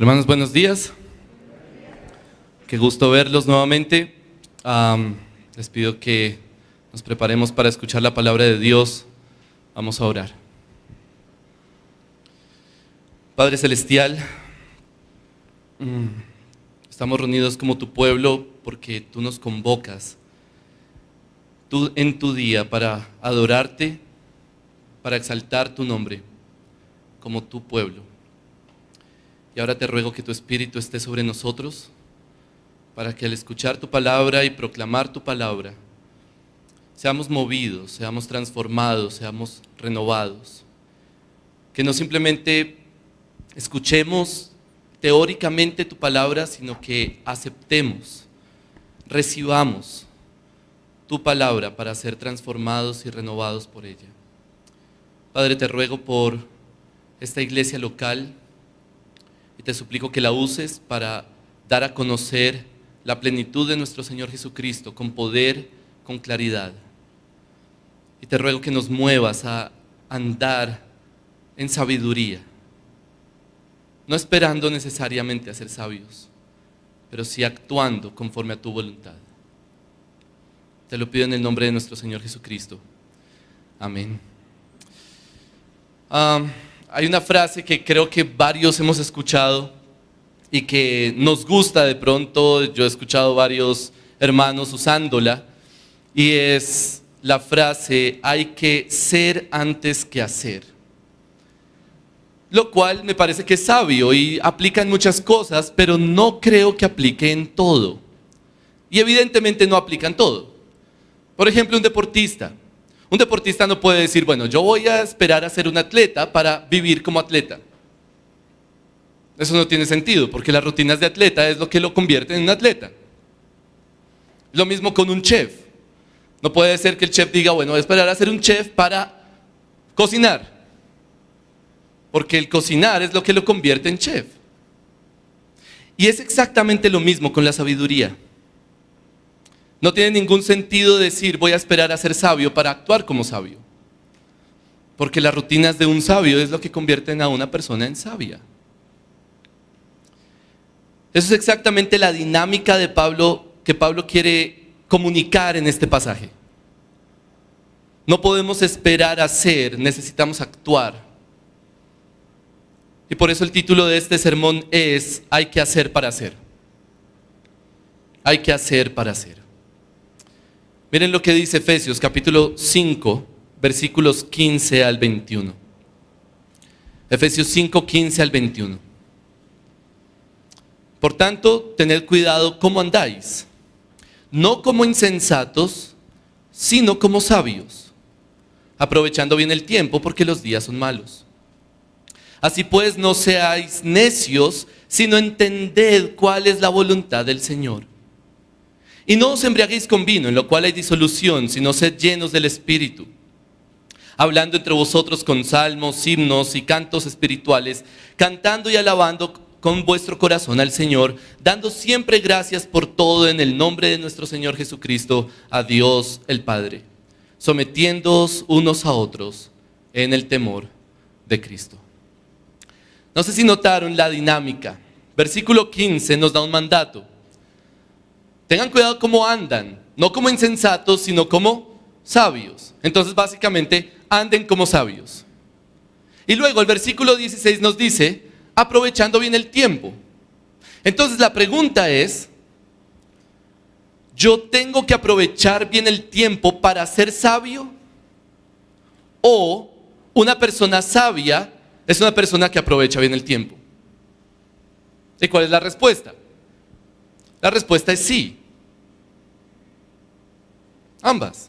Hermanos, buenos días. Qué gusto verlos nuevamente. Les pido que nos preparemos para escuchar la palabra de Dios. Vamos a orar. Padre Celestial, estamos reunidos como tu pueblo porque tú nos convocas en tu día para adorarte, para exaltar tu nombre como tu pueblo. Y ahora te ruego que tu Espíritu esté sobre nosotros, para que al escuchar tu palabra y proclamar tu palabra, seamos movidos, seamos transformados, seamos renovados. Que no simplemente escuchemos teóricamente tu palabra, sino que aceptemos, recibamos tu palabra para ser transformados y renovados por ella. Padre, te ruego por esta iglesia local, y te suplico que la uses para dar a conocer la plenitud de nuestro Señor Jesucristo con poder, con claridad. Y te ruego que nos muevas a andar en sabiduría, no esperando necesariamente a ser sabios, pero sí actuando conforme a tu voluntad. Te lo pido en el nombre de nuestro Señor Jesucristo. Amén. Hay una frase que creo que varios hemos escuchado y que nos gusta de pronto. Yo he escuchado varios hermanos usándola, y es la frase: hay que ser antes que hacer. Lo cual me parece que es sabio y aplica en muchas cosas, pero no creo que aplique en todo. Y evidentemente no aplica en todo. Por ejemplo, un deportista. Un deportista no puede decir, bueno, yo voy a esperar a ser un atleta para vivir como atleta. Eso no tiene sentido, porque las rutinas de atleta es lo que lo convierte en un atleta. Lo mismo con un chef. No puede ser que el chef diga, bueno, voy a esperar a ser un chef para cocinar, porque el cocinar es lo que lo convierte en chef. Y es exactamente lo mismo con la sabiduría. No tiene ningún sentido decir voy a esperar a ser sabio para actuar como sabio, porque las rutinas de un sabio es lo que convierten a una persona en sabia. Eso es exactamente la dinámica de Pablo, que Pablo quiere comunicar en este pasaje. No podemos esperar a ser, necesitamos actuar. Y por eso el título de este sermón es: hay que hacer para hacer. Hay que hacer para hacer. Miren lo que dice Efesios capítulo 5, versículos 15 al 21. Efesios 5, 15 al 21. Por tanto, tened cuidado cómo andáis, no como insensatos, sino como sabios, aprovechando bien el tiempo, porque los días son malos. Así pues, no seáis necios, sino entended cuál es la voluntad del Señor. Y no os embriaguéis con vino, en lo cual hay disolución, sino sed llenos del Espíritu, hablando entre vosotros con salmos, himnos y cantos espirituales, cantando y alabando con vuestro corazón al Señor, dando siempre gracias por todo en el nombre de nuestro Señor Jesucristo, a Dios el Padre, sometiéndoos unos a otros en el temor de Cristo. No sé si notaron la dinámica. Versículo 15 nos da un mandato. Tengan cuidado cómo andan, no como insensatos, sino como sabios. Entonces, básicamente, anden como sabios. Y luego el versículo 16 nos dice, aprovechando bien el tiempo. Entonces, la pregunta es, ¿yo tengo que aprovechar bien el tiempo para ser sabio? ¿O una persona sabia es una persona que aprovecha bien el tiempo? ¿Y cuál es la respuesta? La respuesta es sí. Ambas.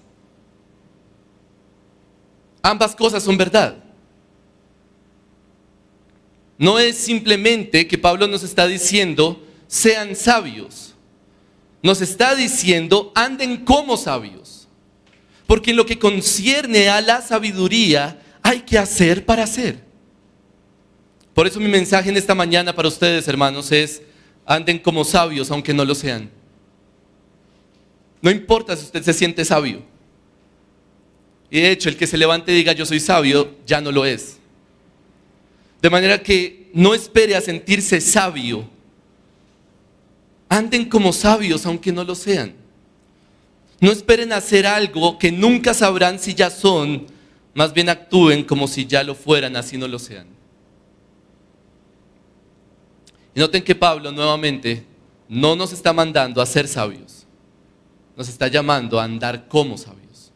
Ambas cosas son verdad. No es simplemente que Pablo nos está diciendo, sean sabios. Nos está diciendo, anden como sabios. Porque en lo que concierne a la sabiduría, hay que hacer para hacer. Por eso mi mensaje en esta mañana para ustedes, hermanos, es: anden como sabios, aunque no lo sean. No importa si usted se siente sabio. Y de hecho, el que se levante y diga yo soy sabio, ya no lo es. De manera que no espere a sentirse sabio. Anden como sabios aunque no lo sean. No esperen a hacer algo que nunca sabrán si ya son, más bien actúen como si ya lo fueran, así no lo sean. Y noten que Pablo nuevamente no nos está mandando a ser sabios, nos está llamando a andar como sabios.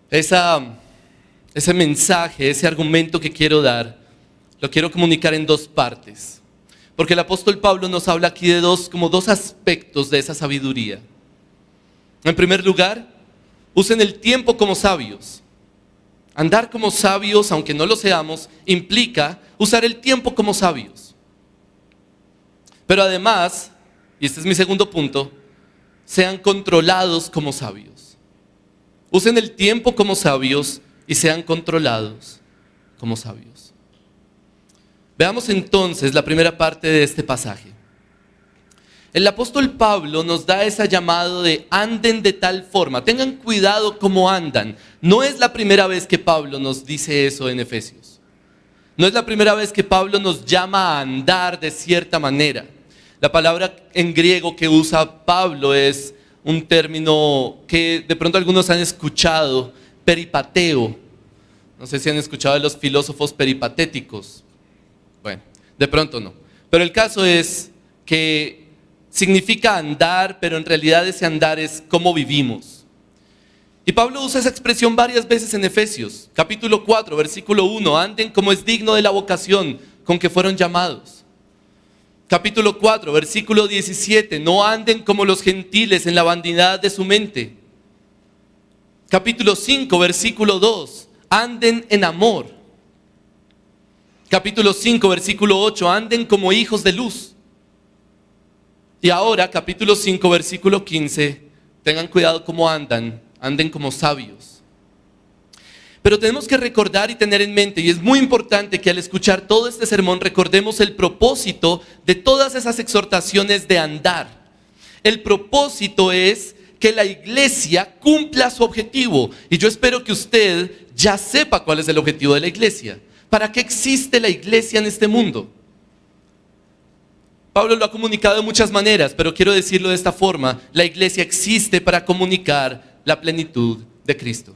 Ese mensaje, ese argumento que quiero dar, lo quiero comunicar en dos partes. Porque el apóstol Pablo nos habla aquí de dos aspectos de esa sabiduría. En primer lugar, usen el tiempo como sabios. Andar como sabios, aunque no lo seamos, implica usar el tiempo como sabios. Pero además, y este es mi segundo punto, sean controlados como sabios. Usen el tiempo como sabios y sean controlados como sabios. Veamos entonces la primera parte de este pasaje. El apóstol Pablo nos da ese llamado de anden de tal forma, tengan cuidado cómo andan. No es la primera vez que Pablo nos dice eso en Efesios. No es la primera vez que Pablo nos llama a andar de cierta manera. La palabra en griego que usa Pablo es un término que de pronto algunos han escuchado, peripateo. No sé si han escuchado de los filósofos peripatéticos. Bueno, de pronto no. Pero el caso es que significa andar, pero en realidad ese andar es cómo vivimos. Y Pablo usa esa expresión varias veces en Efesios, capítulo 4, versículo 1, anden como es digno de la vocación con que fueron llamados. Capítulo 4, versículo 17, no anden como los gentiles en la vanidad de su mente. Capítulo 5, versículo 2, anden en amor. Capítulo 5, versículo 8, anden como hijos de luz. Y ahora, capítulo 5, versículo 15, tengan cuidado cómo andan, anden como sabios. Pero tenemos que recordar y tener en mente, y es muy importante que al escuchar todo este sermón recordemos el propósito de todas esas exhortaciones de andar. El propósito es que la iglesia cumpla su objetivo. Y yo espero que usted ya sepa cuál es el objetivo de la iglesia. ¿Para qué existe la iglesia en este mundo? Pablo lo ha comunicado de muchas maneras, pero quiero decirlo de esta forma. La iglesia existe para comunicar la plenitud de Cristo.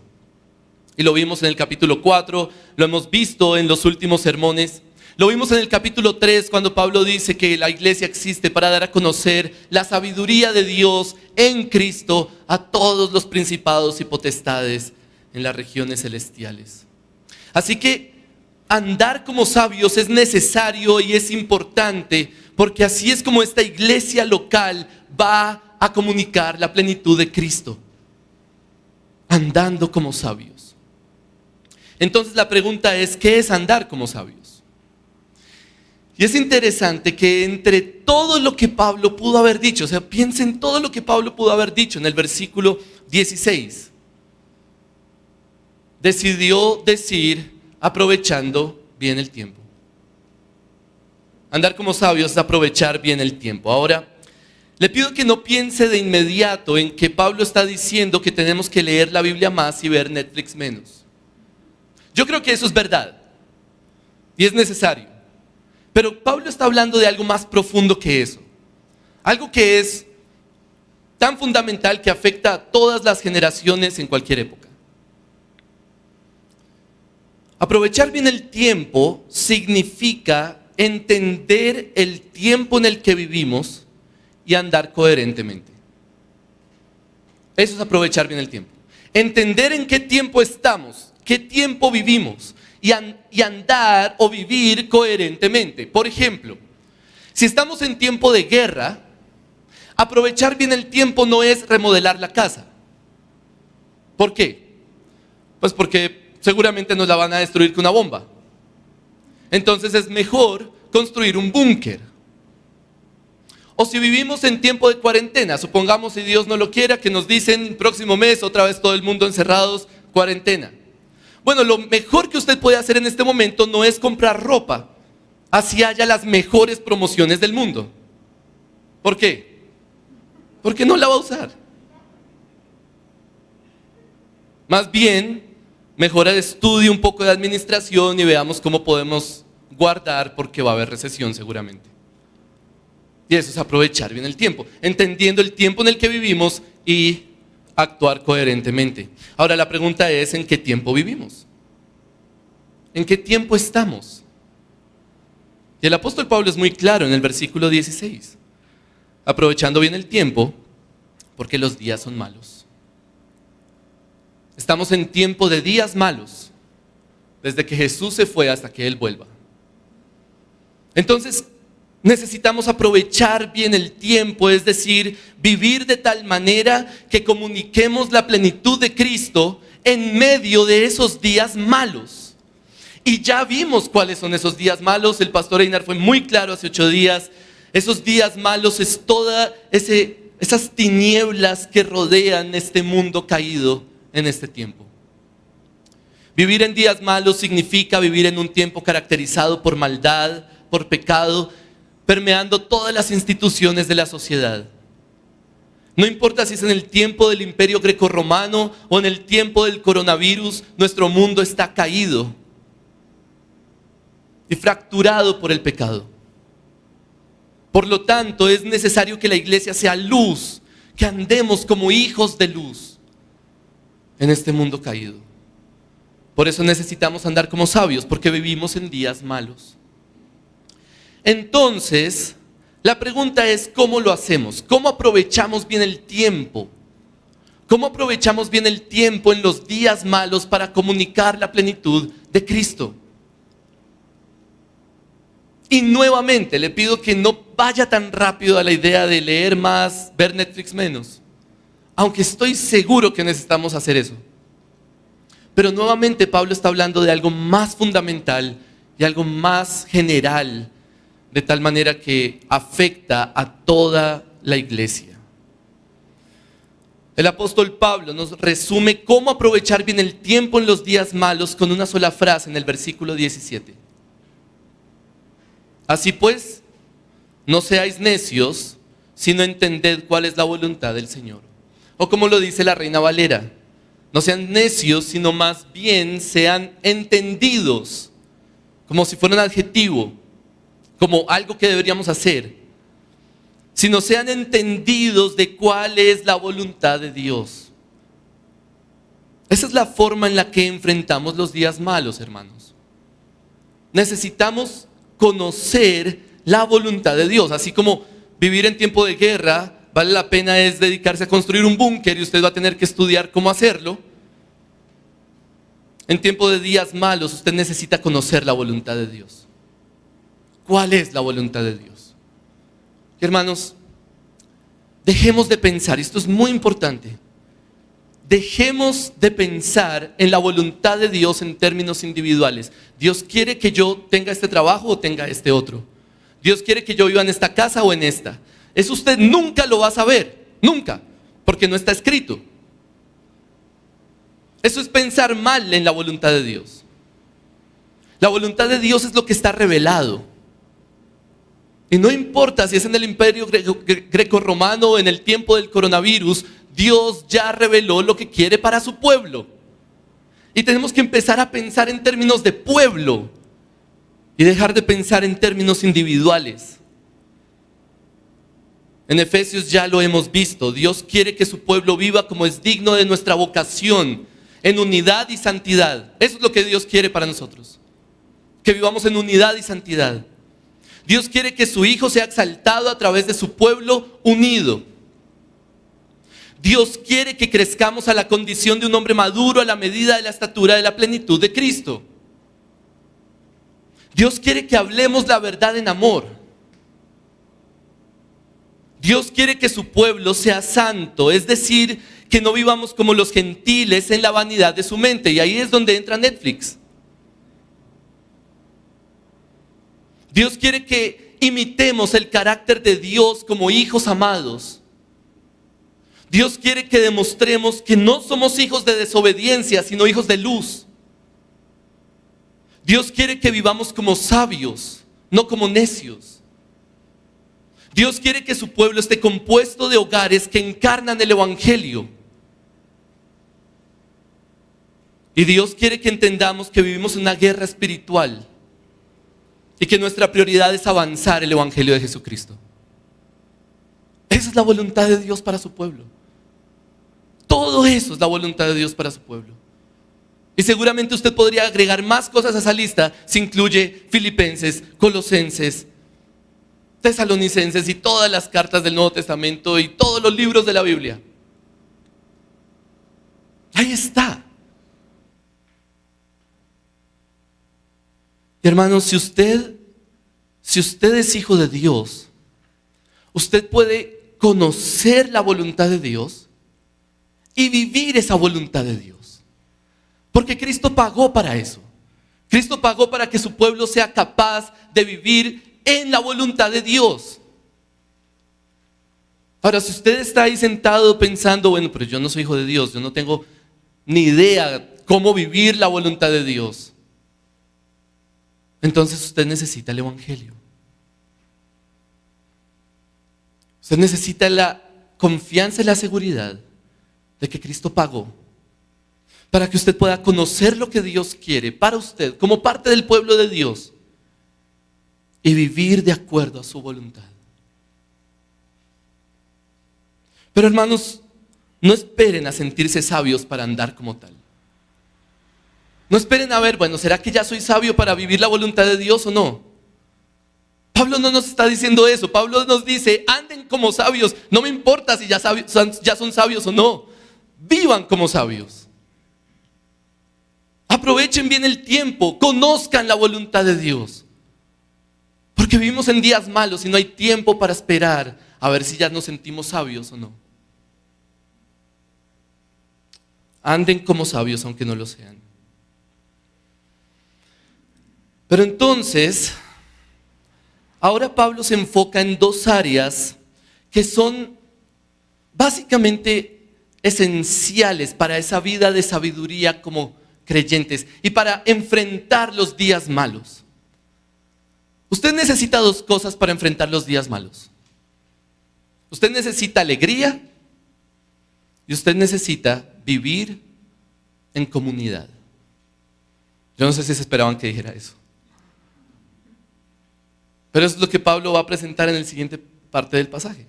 Y lo vimos en el capítulo 4, lo hemos visto en los últimos sermones. Lo vimos en el capítulo 3 cuando Pablo dice que la iglesia existe para dar a conocer la sabiduría de Dios en Cristo a todos los principados y potestades en las regiones celestiales. Así que andar como sabios es necesario y es importante, porque así es como esta iglesia local va a comunicar la plenitud de Cristo, andando como sabios. Entonces la pregunta es, ¿qué es andar como sabios? Y es interesante que entre todo lo que Pablo pudo haber dicho, o sea, piensen todo lo que Pablo pudo haber dicho en el versículo 16, decidió decir aprovechando bien el tiempo. Andar como sabios es aprovechar bien el tiempo. Ahora, le pido que no piense de inmediato en que Pablo está diciendo que tenemos que leer la Biblia más y ver Netflix menos. Yo creo que eso es verdad y es necesario. Pero Pablo está hablando de algo más profundo que eso. Algo que es tan fundamental que afecta a todas las generaciones en cualquier época. Aprovechar bien el tiempo significa entender el tiempo en el que vivimos y andar coherentemente. Eso es aprovechar bien el tiempo. Entender en qué tiempo estamos, qué tiempo vivimos y andar o vivir coherentemente. Por ejemplo, si estamos en tiempo de guerra, aprovechar bien el tiempo no es remodelar la casa. ¿Por qué? Pues porque seguramente nos la van a destruir con una bomba. Entonces es mejor construir un búnker. O si vivimos en tiempo de cuarentena, supongamos, si Dios no lo quiera, que nos dicen próximo mes otra vez todo el mundo encerrados, cuarentena. Bueno, lo mejor que usted puede hacer en este momento no es comprar ropa, así haya las mejores promociones del mundo. ¿Por qué? Porque no la va a usar. Más bien, mejor estudie un poco de administración y veamos cómo podemos guardar porque va a haber recesión seguramente. Y eso es aprovechar bien el tiempo, entendiendo el tiempo en el que vivimos y actuar coherentemente. Ahora la pregunta es, ¿en qué tiempo vivimos? ¿En qué tiempo estamos? Y el apóstol Pablo es muy claro en el versículo 16. Aprovechando bien el tiempo, porque los días son malos. Estamos en tiempo de días malos, desde que Jesús se fue hasta que Él vuelva. Entonces, necesitamos aprovechar bien el tiempo, es decir, vivir de tal manera que comuniquemos la plenitud de Cristo en medio de esos días malos. Y ya vimos cuáles son esos días malos. El pastor Einar fue muy claro hace 8 días. Esos días malos es todas esas tinieblas que rodean este mundo caído en este tiempo. Vivir en días malos significa vivir en un tiempo caracterizado por maldad, por pecado, permeando todas las instituciones de la sociedad. No importa si es en el tiempo del Imperio Grecorromano o en el tiempo del coronavirus, nuestro mundo está caído y fracturado por el pecado. Por lo tanto, es necesario que la iglesia sea luz, que andemos como hijos de luz en este mundo caído. Por eso necesitamos andar como sabios, porque vivimos en días malos. Entonces, la pregunta es, ¿cómo lo hacemos? ¿Cómo aprovechamos bien el tiempo? ¿Cómo aprovechamos bien el tiempo en los días malos para comunicar la plenitud de Cristo? Y nuevamente le pido que no vaya tan rápido a la idea de leer más, ver Netflix menos. Aunque estoy seguro que necesitamos hacer eso. Pero nuevamente Pablo está hablando de algo más fundamental y algo más general, de tal manera que afecta a toda la iglesia. El apóstol Pablo nos resume cómo aprovechar bien el tiempo en los días malos con una sola frase en el versículo 17. Así pues, no seáis necios, sino entended cuál es la voluntad del Señor. O como lo dice la Reina Valera, no sean necios, sino más bien sean entendidos, como si fuera un adjetivo, como algo que deberíamos hacer, sino sean entendidos de cuál es la voluntad de Dios. Esa es la forma en la que enfrentamos los días malos, hermanos. Necesitamos conocer la voluntad de Dios. Así como vivir en tiempo de guerra vale la pena es dedicarse a construir un búnker y usted va a tener que estudiar cómo hacerlo. En tiempo de días malos usted necesita conocer la voluntad de Dios. ¿Cuál es la voluntad de Dios? Hermanos, dejemos de pensar, esto es muy importante, dejemos de pensar en la voluntad de Dios en términos individuales. Dios quiere que yo tenga este trabajo o tenga este otro. Dios quiere que yo viva en esta casa o en esta. Eso usted nunca lo va a saber, nunca, porque no está escrito. Eso es pensar mal en la voluntad de Dios. La voluntad de Dios es lo que está revelado. Y no importa si es en el Imperio Grecorromano o en el tiempo del coronavirus, Dios ya reveló lo que quiere para su pueblo. Y tenemos que empezar a pensar en términos de pueblo y dejar de pensar en términos individuales. En Efesios ya lo hemos visto. Dios quiere que su pueblo viva como es digno de nuestra vocación, en unidad y santidad. Eso es lo que Dios quiere para nosotros. Que vivamos en unidad y santidad. Dios quiere que su Hijo sea exaltado a través de su pueblo unido. Dios quiere que crezcamos a la condición de un hombre maduro a la medida de la estatura de la plenitud de Cristo. Dios quiere que hablemos la verdad en amor. Dios quiere que su pueblo sea santo, es decir, que no vivamos como los gentiles en la vanidad de su mente. Y ahí es donde entra Netflix. Dios quiere que imitemos el carácter de Dios como hijos amados. Dios quiere que demostremos que no somos hijos de desobediencia, sino hijos de luz. Dios quiere que vivamos como sabios, no como necios. Dios quiere que su pueblo esté compuesto de hogares que encarnan el Evangelio. Y Dios quiere que entendamos que vivimos una guerra espiritual y que nuestra prioridad es avanzar el Evangelio de Jesucristo. Esa es la voluntad de Dios para su pueblo. Todo eso es la voluntad de Dios para su pueblo. Y seguramente usted podría agregar más cosas a esa lista si incluye Filipenses, Colosenses, Tesalonicenses y todas las cartas del Nuevo Testamento y todos los libros de la Biblia. Ahí está. Y hermanos, si usted es hijo de Dios, usted puede conocer la voluntad de Dios y vivir esa voluntad de Dios. Porque Cristo pagó para eso. Cristo pagó para que su pueblo sea capaz de vivir en la voluntad de Dios. Ahora, si usted está ahí sentado pensando, bueno, pero yo no soy hijo de Dios, yo no tengo ni idea cómo vivir la voluntad de Dios, entonces usted necesita el Evangelio. Usted necesita la confianza y la seguridad de que Cristo pagó para que usted pueda conocer lo que Dios quiere para usted como parte del pueblo de Dios y vivir de acuerdo a su voluntad. Pero hermanos, no esperen a sentirse sabios para andar como tal. No esperen a ver, bueno, ¿será que ya soy sabio para vivir la voluntad de Dios o no? Pablo no nos está diciendo eso. Pablo nos dice, anden como sabios. No me importa si ya son sabios o no. Vivan como sabios. Aprovechen bien el tiempo. Conozcan la voluntad de Dios. Porque vivimos en días malos y no hay tiempo para esperar a ver si ya nos sentimos sabios o no. Anden como sabios aunque no lo sean. Pero entonces, ahora Pablo se enfoca en dos áreas que son básicamente esenciales para esa vida de sabiduría como creyentes y para enfrentar los días malos. Usted necesita dos cosas para enfrentar los días malos. Usted necesita alegría y usted necesita vivir en comunidad. Yo no sé si se esperaban que dijera eso. Pero eso es lo que Pablo va a presentar en la siguiente parte del pasaje.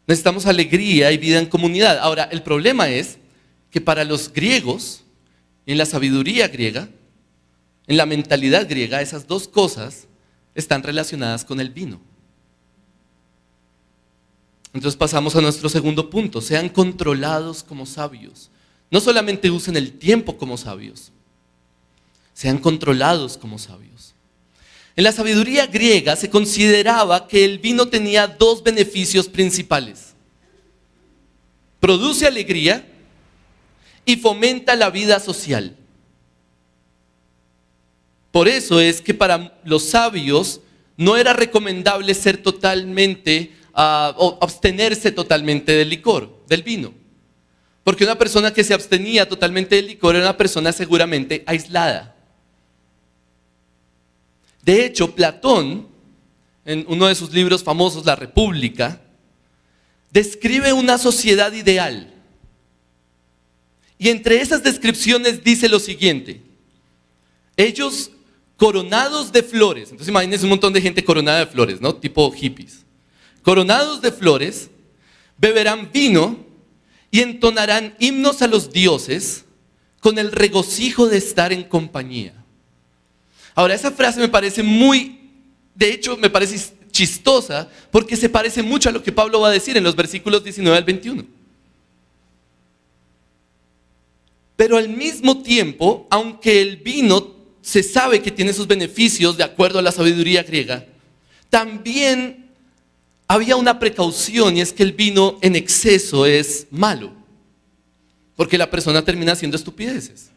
Necesitamos alegría y vida en comunidad. Ahora, el problema es que para los griegos, en la sabiduría griega, en la mentalidad griega, esas dos cosas están relacionadas con el vino. Entonces pasamos a nuestro segundo punto. Sean controlados como sabios. No solamente usen el tiempo como sabios, sean controlados como sabios. En la sabiduría griega se consideraba que el vino tenía dos beneficios principales. Produce alegría y fomenta la vida social. Por eso es que para los sabios no era recomendable ser totalmente, o abstenerse totalmente del licor, del vino. Porque una persona que se abstenía totalmente del licor era una persona seguramente aislada. De hecho, Platón, en uno de sus libros famosos, La República, describe una sociedad ideal. Y entre esas descripciones dice lo siguiente: ellos coronados de flores, entonces imagínense un montón de gente coronada de flores, ¿no? Tipo hippies. Coronados de flores, beberán vino y entonarán himnos a los dioses con el regocijo de estar en compañía. Ahora, esa frase me parece de hecho me parece chistosa porque se parece mucho a lo que Pablo va a decir en los versículos 19 al 21. Pero al mismo tiempo, aunque el vino se sabe que tiene sus beneficios de acuerdo a la sabiduría griega, también había una precaución, y es que el vino en exceso es malo, porque la persona termina haciendo estupideces.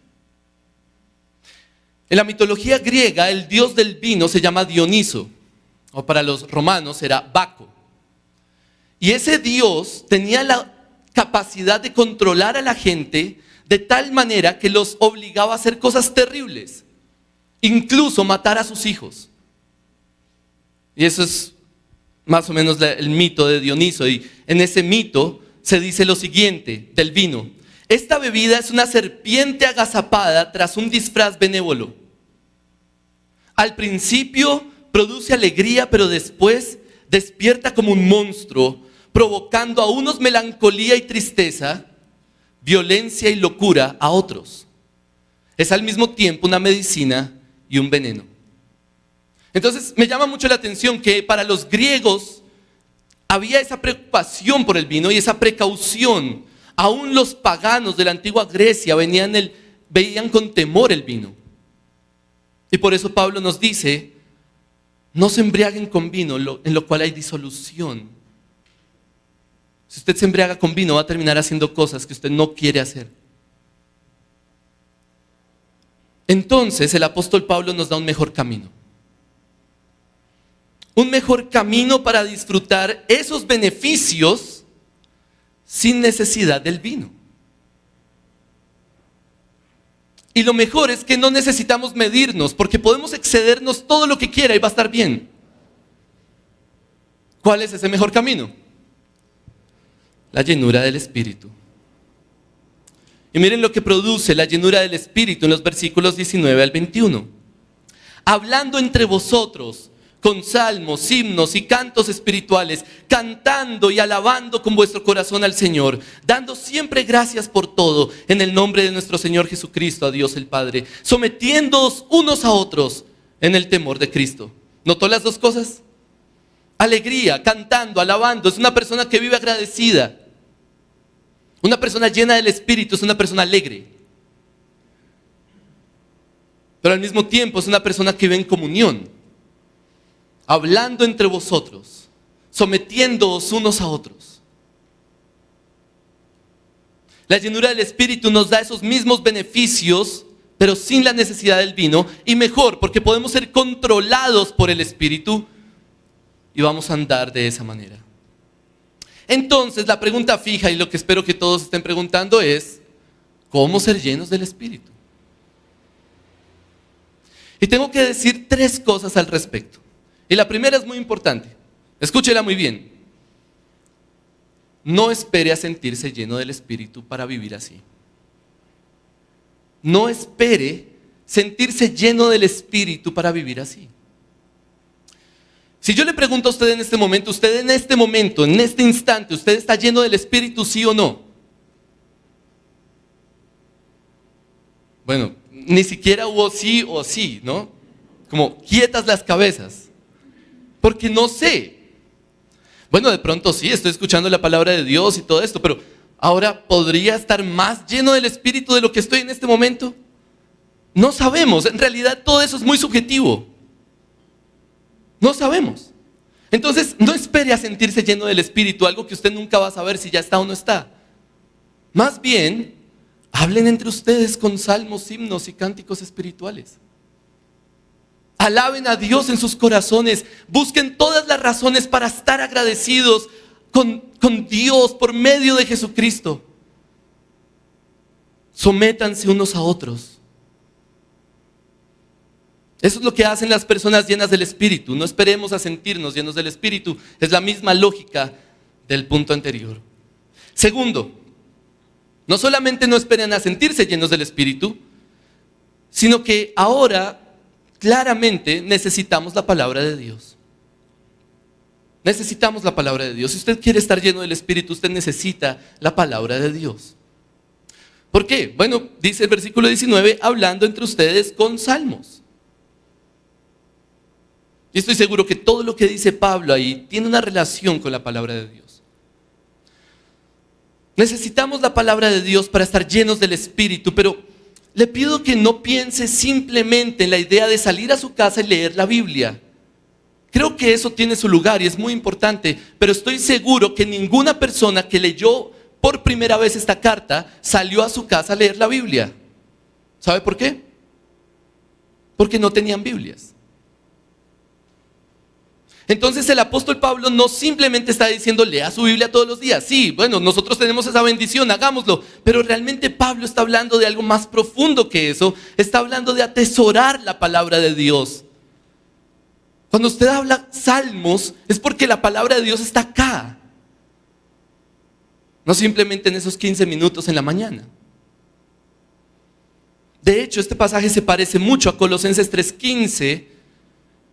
En la mitología griega, el dios del vino se llama Dioniso, o para los romanos era Baco. Y ese dios tenía la capacidad de controlar a la gente de tal manera que los obligaba a hacer cosas terribles, incluso matar a sus hijos. Y eso es más o menos el mito de Dioniso. Y en ese mito se dice lo siguiente del vino: Esta bebida es una serpiente agazapada tras un disfraz benévolo. Al principio produce alegría, pero después despierta como un monstruo, provocando a unos melancolía y tristeza, violencia y locura a otros. Es al mismo tiempo una medicina y un veneno. Entonces me llama mucho la atención que para los griegos había esa preocupación por el vino y esa precaución. Aún los paganos de la antigua Grecia veían con temor el vino. Y por eso Pablo nos dice, no se embriaguen con vino, en lo cual hay disolución. Si usted se embriaga con vino, va a terminar haciendo cosas que usted no quiere hacer. Entonces el apóstol Pablo nos da un mejor camino. Un mejor camino para disfrutar esos beneficios sin necesidad del vino. Y lo mejor es que no necesitamos medirnos, porque podemos excedernos todo lo que quiera y va a estar bien. ¿Cuál es ese mejor camino? La llenura del Espíritu. Y miren lo que produce la llenura del Espíritu en los versículos 19 al 21. Hablando entre vosotros con salmos, himnos y cantos espirituales, cantando y alabando con vuestro corazón al Señor, dando siempre gracias por todo, en el nombre de nuestro Señor Jesucristo, a Dios el Padre, sometiéndoos unos a otros en el temor de Cristo. ¿Notó las dos cosas? Alegría, cantando, alabando, es una persona que vive agradecida. Una persona llena del Espíritu es una persona alegre. Pero al mismo tiempo es una persona que vive en comunión. Hablando entre vosotros, sometiéndoos unos a otros. La llenura del Espíritu nos da esos mismos beneficios, pero sin la necesidad del vino, y mejor, porque podemos ser controlados por el Espíritu y vamos a andar de esa manera. Entonces, la pregunta fija, y lo que espero que todos estén preguntando es, ¿cómo ser llenos del Espíritu? Y tengo que decir 3 cosas al respecto. Y la primera es muy importante. Escúchela muy bien. No espere a sentirse lleno del Espíritu para vivir así. No espere sentirse lleno del Espíritu para vivir así. Si yo le pregunto a usted en este momento, en este instante, ¿usted está lleno del Espíritu, sí o no? Bueno, ni siquiera hubo sí o sí, ¿no? Como quietas las cabezas. Porque no sé. Bueno, de pronto sí, estoy escuchando la palabra de Dios y todo esto, pero ahora ¿podría estar más lleno del Espíritu de lo que estoy en este momento? No sabemos, en realidad todo eso es muy subjetivo. No sabemos. Entonces, no espere a sentirse lleno del Espíritu, algo que usted nunca va a saber si ya está o no está. Más bien, hablen entre ustedes con salmos, himnos y cánticos espirituales. Alaben a Dios en sus corazones. Busquen todas las razones para estar agradecidos con Dios por medio de Jesucristo. Sométanse unos a otros. Eso es lo que hacen las personas llenas del Espíritu. No esperemos a sentirnos llenos del Espíritu. Es la misma lógica del punto anterior. Segundo, no solamente no esperen a sentirse llenos del Espíritu, sino que ahora claramente necesitamos la palabra de Dios. Necesitamos la palabra de Dios. Si usted quiere estar lleno del Espíritu, usted necesita la palabra de Dios. ¿Por qué? Bueno, dice el versículo 19, hablando entre ustedes con salmos. Y estoy seguro que todo lo que dice Pablo ahí tiene una relación con la palabra de Dios. Necesitamos la palabra de Dios para estar llenos del Espíritu, pero le pido que no piense simplemente en la idea de salir a su casa y leer la Biblia. Creo que eso tiene su lugar y es muy importante, pero estoy seguro que ninguna persona que leyó por primera vez esta carta salió a su casa a leer la Biblia. ¿Sabe por qué? Porque no tenían Biblias. Entonces el apóstol Pablo no simplemente está diciendo lea su Biblia todos los días. Sí, bueno, nosotros tenemos esa bendición, hagámoslo. Pero realmente Pablo está hablando de algo más profundo que eso. Está hablando de atesorar la palabra de Dios. Cuando usted habla salmos es porque la palabra de Dios está acá. No simplemente en esos 15 minutos en la mañana. De hecho, este pasaje se parece mucho a Colosenses 3:15,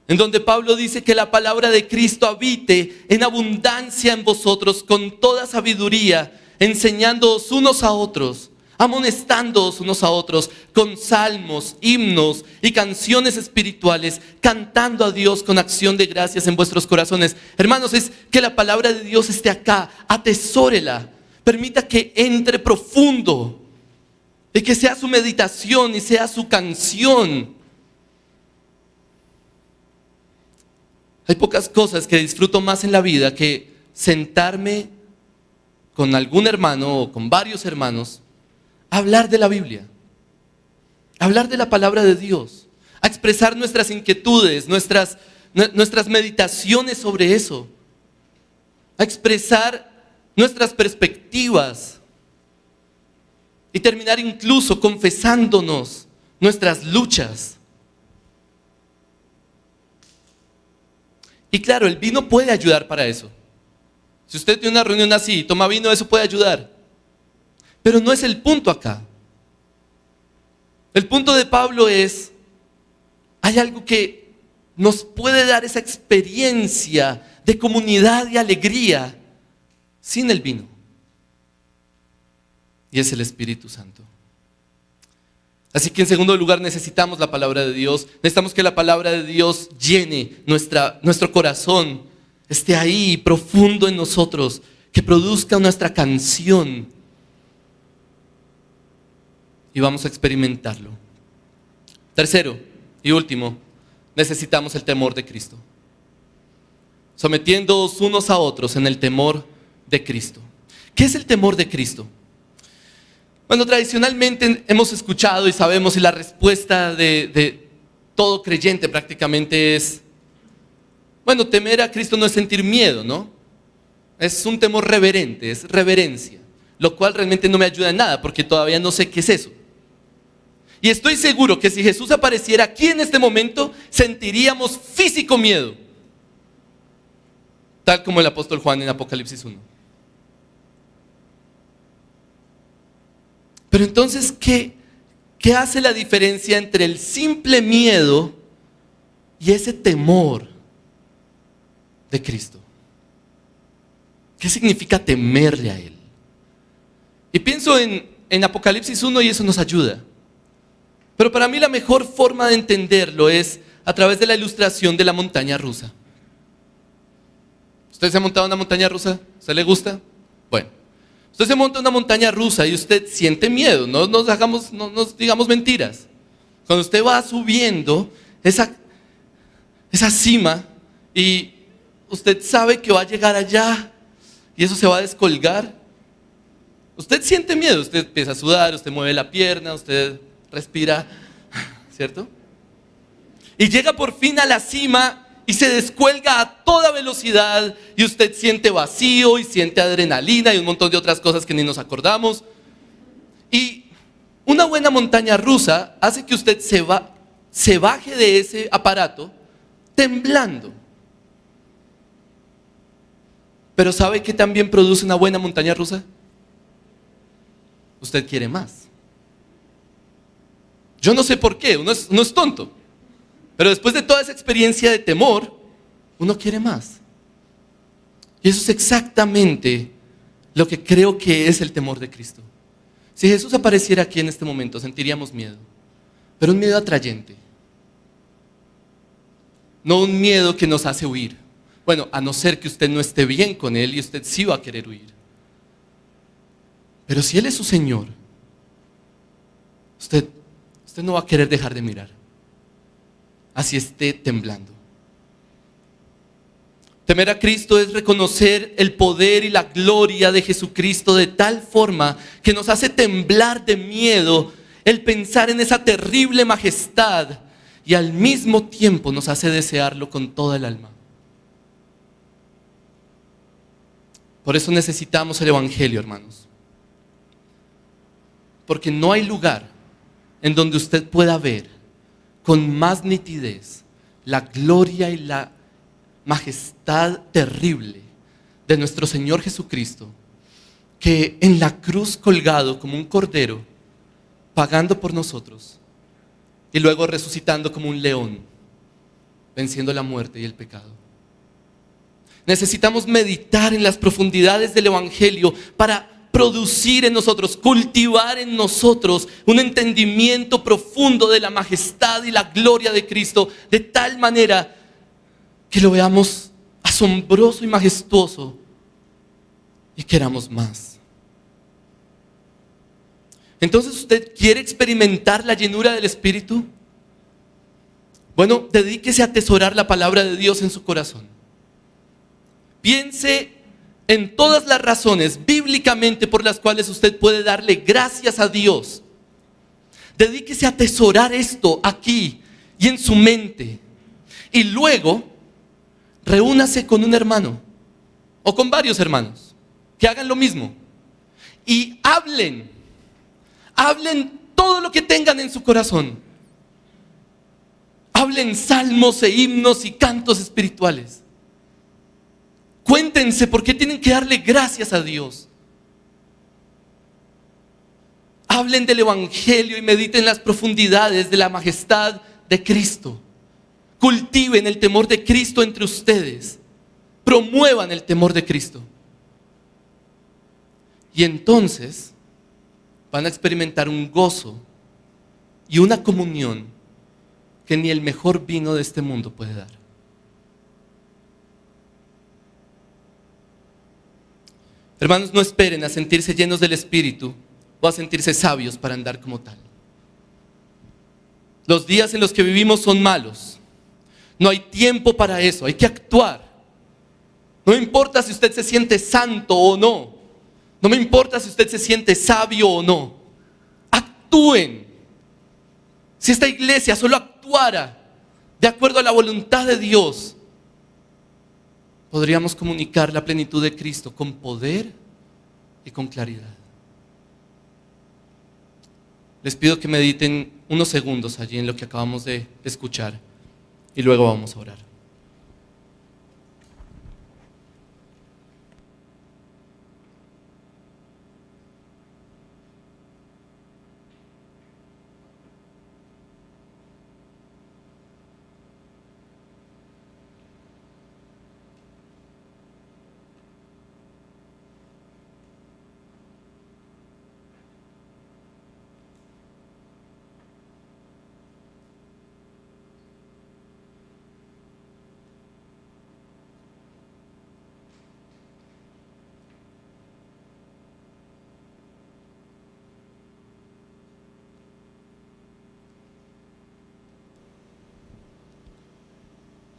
en donde Pablo dice que la palabra de Cristo habite en abundancia en vosotros con toda sabiduría, enseñándoos unos a otros, amonestándoos unos a otros con salmos, himnos y canciones espirituales, cantando a Dios con acción de gracias en vuestros corazones. Hermanos, es que la palabra de Dios esté acá, atesórela, permita que entre profundo y que sea su meditación y sea su canción. Hay pocas cosas que disfruto más en la vida que sentarme con algún hermano o con varios hermanos a hablar de la Biblia, a hablar de la palabra de Dios, a expresar nuestras inquietudes, nuestras meditaciones sobre eso, a expresar nuestras perspectivas y terminar incluso confesándonos nuestras luchas. Y claro, el vino puede ayudar para eso. Si usted tiene una reunión así y toma vino, eso puede ayudar. Pero no es el punto acá. El punto de Pablo es, hay algo que nos puede dar esa experiencia de comunidad y alegría sin el vino. Y es el Espíritu Santo. Así que en segundo lugar necesitamos la palabra de Dios. Necesitamos que la palabra de Dios llene nuestro corazón, esté ahí profundo en nosotros, que produzca nuestra canción. Y vamos a experimentarlo. Tercero y último, necesitamos el temor de Cristo. Sometiéndoos unos a otros en el temor de Cristo. ¿Qué es el temor de Cristo? Bueno, tradicionalmente hemos escuchado y sabemos, y la respuesta de todo creyente prácticamente es, bueno, temer a Cristo no es sentir miedo, ¿no? Es un temor reverente, es reverencia, lo cual realmente no me ayuda en nada porque todavía no sé qué es eso. Y estoy seguro que si Jesús apareciera aquí en este momento, sentiríamos físico miedo, tal como el apóstol Juan en Apocalipsis 1. Pero entonces, ¿qué hace la diferencia entre el simple miedo y ese temor de Cristo? ¿Qué significa temerle a Él? Y pienso en Apocalipsis 1 y eso nos ayuda. Pero para mí la mejor forma de entenderlo es a través de la ilustración de la montaña rusa. ¿Usted se ha montado en una montaña rusa? ¿A usted le gusta? Bueno. Usted se monta en una montaña rusa y usted siente miedo, no nos digamos mentiras. Cuando usted va subiendo esa cima y usted sabe que va a llegar allá y eso se va a descolgar, usted siente miedo, usted empieza a sudar, usted mueve la pierna, usted respira, ¿cierto? Y llega por fin a la cima y se descuelga a toda velocidad y usted siente vacío y siente adrenalina y un montón de otras cosas que ni nos acordamos. Y una buena montaña rusa hace que usted se baje de ese aparato temblando. Pero ¿sabe qué también produce una buena montaña rusa? Usted quiere más. Yo no sé por qué, uno es tonto. Pero después de toda esa experiencia de temor, uno quiere más. Y eso es exactamente lo que creo que es el temor de Cristo. Si Jesús apareciera aquí en este momento, sentiríamos miedo. Pero un miedo atrayente. No un miedo que nos hace huir. Bueno, a no ser que usted no esté bien con Él y usted sí va a querer huir. Pero si Él es su Señor, usted no va a querer dejar de mirar. Así esté temblando. Temer a Cristo es reconocer el poder y la gloria de Jesucristo de tal forma que nos hace temblar de miedo el pensar en esa terrible majestad y al mismo tiempo nos hace desearlo con toda el alma. Por eso necesitamos el Evangelio, hermanos. Porque no hay lugar en donde usted pueda ver con más nitidez la gloria y la majestad terrible de nuestro Señor Jesucristo, que en la cruz colgado como un cordero pagando por nosotros y luego resucitando como un león, venciendo la muerte y el pecado. Necesitamos meditar en las profundidades del Evangelio para producir en nosotros, cultivar en nosotros un entendimiento profundo de la majestad y la gloria de Cristo, de tal manera que lo veamos asombroso y majestuoso y queramos más. Entonces, ¿usted quiere experimentar la llenura del Espíritu? Bueno, dedíquese a atesorar la palabra de Dios en su corazón. Piense en todas las razones bíblicamente por las cuales usted puede darle gracias a Dios. Dedíquese a atesorar esto aquí y en su mente. Y luego, reúnase con un hermano o con varios hermanos que hagan lo mismo. Y hablen todo lo que tengan en su corazón. Hablen salmos e himnos y cantos espirituales. Cuéntense por qué tienen que darle gracias a Dios. Hablen del Evangelio y mediten las profundidades de la majestad de Cristo. Cultiven el temor de Cristo entre ustedes. Promuevan el temor de Cristo. Y entonces van a experimentar un gozo y una comunión que ni el mejor vino de este mundo puede dar. Hermanos, no esperen a sentirse llenos del Espíritu o a sentirse sabios para andar como tal. Los días en los que vivimos son malos. No hay tiempo para eso, hay que actuar. No me importa si usted se siente santo o no. No me importa si usted se siente sabio o no. Actúen. Si esta iglesia solo actuara de acuerdo a la voluntad de Dios, podríamos comunicar la plenitud de Cristo con poder y con claridad. Les pido que mediten unos segundos allí en lo que acabamos de escuchar y luego vamos a orar.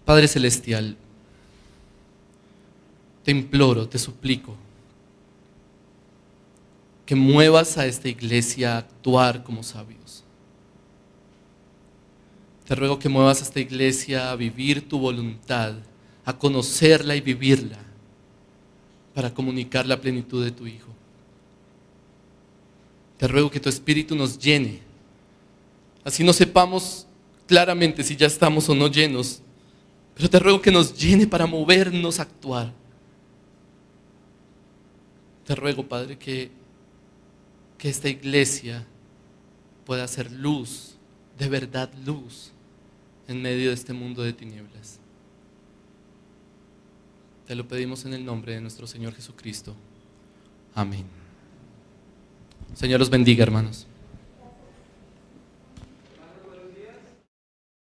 Padre Celestial, te imploro, te suplico, que muevas a esta iglesia a actuar como sabios. Te ruego que muevas a esta iglesia a vivir tu voluntad, a conocerla y vivirla, para comunicar la plenitud de tu Hijo. Te ruego que tu Espíritu nos llene, así no sepamos claramente si ya estamos o no llenos, pero te ruego que nos llene para movernos a actuar. Te ruego, Padre, que esta iglesia pueda ser luz, de verdad luz, en medio de este mundo de tinieblas. Te lo pedimos en el nombre de nuestro Señor Jesucristo. Amén. Señor los bendiga, hermanos.